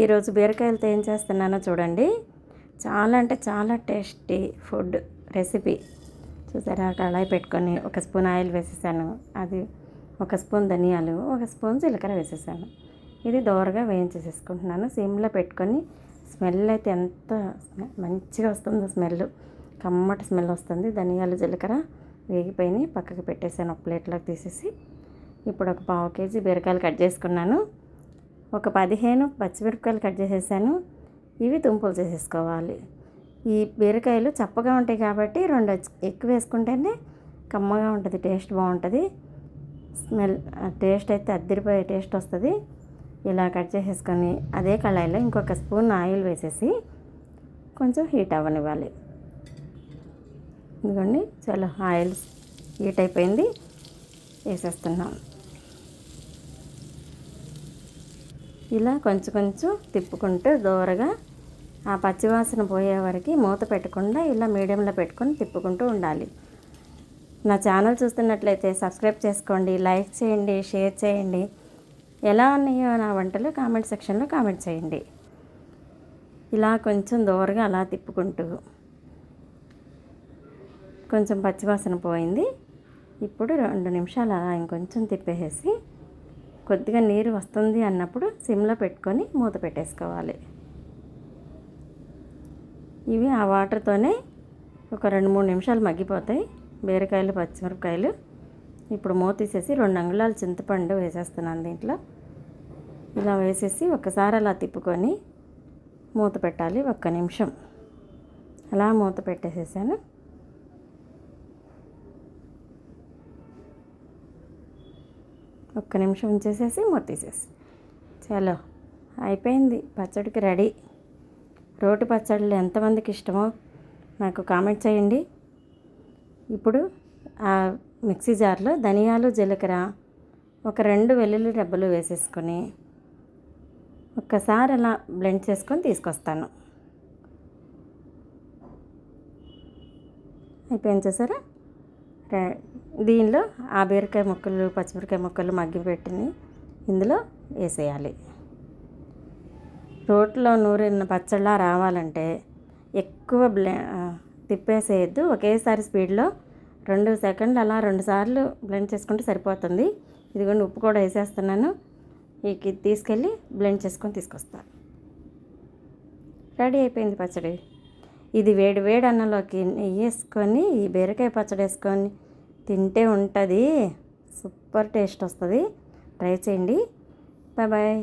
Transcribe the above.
ఈరోజు బీరకాయలతో ఏం చేస్తున్నానో చూడండి. చాలా అంటే చాలా టేస్టీ ఫుడ్ రెసిపీ. చూసారా, కళాయి పెట్టుకొని ఒక స్పూన్ ఆయిల్ వేసేసాను. అది ఒక స్పూన్ ధనియాలు, ఒక స్పూన్ జీలకర్ర వేసేసాను. ఇది దోరగా వేయించేసేసుకుంటున్నాను. సిమ్లో పెట్టుకొని. స్మెల్ అయితే ఎంత మంచిగా వస్తుందో, కమ్మటి స్మెల్ వస్తుంది. ధనియాలు జీలకర్ర వేగిపోయినాయి, పక్కకి పెట్టేసాను. ఒక ప్లేట్లోకి తీసేసి ఇప్పుడు ఒక పావు కేజీ బీరకాయలు కట్ చేసుకున్నాను. ఒక 15 పచ్చిమిరపకాయలు కట్ చేసేసాను. ఇవి తుంపులు చేసేసుకోవాలి. ఈ బీరకాయలు చప్పగా ఉంటాయి కాబట్టి 2 ఎక్కువ వేసుకుంటేనే కమ్మగా ఉంటుంది, టేస్ట్ బాగుంటుంది. టేస్ట్ అయితే అద్దరిపోయే టేస్ట్ వస్తుంది. ఇలా కట్ చేసేసుకొని అదే కళాయిలో ఇంకొక స్పూన్ ఆయిల్ వేసేసి కొంచెం హీట్ అవ్వనివ్వాలి. ఇదిగోండి, చాలా ఆయిల్ హీట్ అయిపోయింది, వేసేస్తున్నాం. ఇలా కొంచెం కొంచెం తిప్పుకుంటూ దూరగా ఆ పచ్చివాసన పోయే వరకు మూత పెట్టకుండా ఇలా మీడియంలో పెట్టుకొని తిప్పుకుంటూ ఉండాలి. నా ఛానల్ చూస్తున్నట్లయితే సబ్స్క్రైబ్ చేసుకోండి, లైక్ చేయండి, షేర్ చేయండి. ఎలా ఉన్నాయో నా వంటలు కామెంట్ సెక్షన్లో కామెంట్ చేయండి. ఇలా కొంచెం దూరగా అలా తిప్పుకుంటూ కొంచెం పచ్చివాసన పోయింది. ఇప్పుడు 2 నిమిషాలు అలా ఇంకొంచెం తిప్పేసి కొద్దిగా నీరు వస్తుంది అన్నప్పుడు సిమ్లో పెట్టుకొని మూత పెట్టేసుకోవాలి. ఇవి ఆ వాటర్తోనే ఒక 2-3 నిమిషాలు మగ్గిపోతాయి బీరకాయలు, పచ్చిమిరపకాయలు. ఇప్పుడు మూత తీసేసి 2 అంగుళాల చింతపండు వేసేస్తున్నాను దీంట్లో. ఇలా వేసేసి ఒకసారి అలా తిప్పుకొని మూత పెట్టాలి. 1 నిమిషం అలా మూత పెట్టేసేసాను. ఒక్క నిమిషం ఉంచేసేసి మూత తీసేసి చలో అయిపోయింది. పచ్చడికి రెడీ. రోటి పచ్చళ్ళు ఎంతమందికి ఇష్టమో నాకు కామెంట్ చేయండి. ఇప్పుడు ఆ మిక్సీ జార్లో ధనియాలు, జీలకర్ర, ఒక 2 వెల్లుల్లి రెబ్బలు వేసేసుకొని ఒక్కసారి అలా బ్లెండ్ చేసుకొని తీసుకొస్తాను. అయిపోయింది చూసారా. దీనిలో ఆ బీరకాయ ముక్కలు, పచ్చిమిరకాయ ముక్కలు మగ్గిపెట్టిని ఇందులో వేసేయాలి. రోట్లో నూరిన పచ్చళ్ళ రావాలంటే ఎక్కువ తిప్పేసేయద్దు. ఒకేసారి స్పీడ్లో 2 సెకండ్లు అలా 2 సార్లు బ్లెండ్ చేసుకుంటే సరిపోతుంది. ఇదిగోండి, ఉప్పు కూడా వేసేస్తున్నాను. ఇది తీసుకెళ్ళి బ్లెండ్ చేసుకొని తీసుకొస్తాను. రెడీ అయిపోయింది పచ్చడి. ఇది వేడి వేడి అన్నంలోకి నెయ్యి వేసుకొని ఈ బీరకాయ పచ్చడి వేసుకొని తింటే ఉంటుంది. సూపర్ టేస్ట్ వస్తుంది. ట్రై చేయండి. Bye bye.